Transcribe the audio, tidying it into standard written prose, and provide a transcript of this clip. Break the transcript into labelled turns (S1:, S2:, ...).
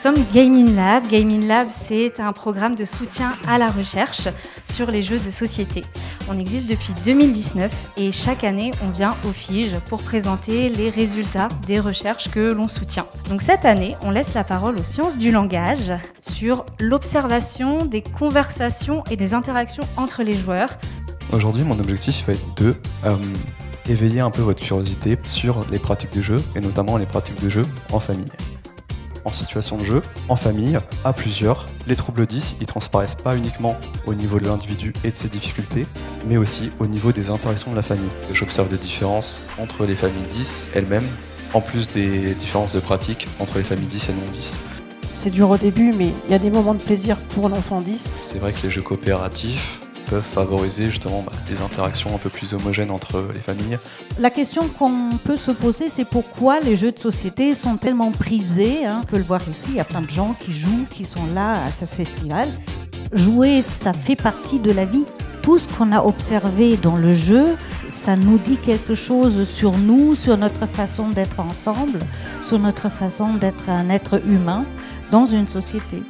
S1: sommes Gaming Lab. Gaming Lab, c'est un programme de soutien à la recherche sur les jeux de société. On existe depuis 2019 et chaque année, on vient au FIGE pour présenter les résultats des recherches que l'on soutient. Donc cette année, on laisse la parole aux sciences du langage sur l'observation des conversations et des interactions entre les joueurs.
S2: Aujourd'hui, mon objectif va être de éveiller un peu votre curiosité sur les pratiques de jeu, et notamment les pratiques de jeu en famille. En situation de jeu, en famille, à plusieurs, les troubles 10, ils transparaissent pas uniquement au niveau de l'individu et de ses difficultés, mais aussi au niveau des interactions de la famille. J'observe des différences entre les familles 10 elles-mêmes, en plus des différences de pratique entre les familles 10 et non 10.
S3: C'est dur au début, mais il y a des moments de plaisir pour l'enfant 10.
S2: C'est vrai que les jeux coopératifs peuvent favoriser justement des interactions un peu plus homogènes entre les familles.
S4: La question qu'on peut se poser, c'est pourquoi les jeux de société sont tellement prisés. On peut le voir ici, il y a plein de gens qui jouent, qui sont là à ce festival. Jouer, ça fait partie de la vie. Tout ce qu'on a observé dans le jeu, ça nous dit quelque chose sur nous, sur notre façon d'être ensemble, sur notre façon d'être un être humain dans une société.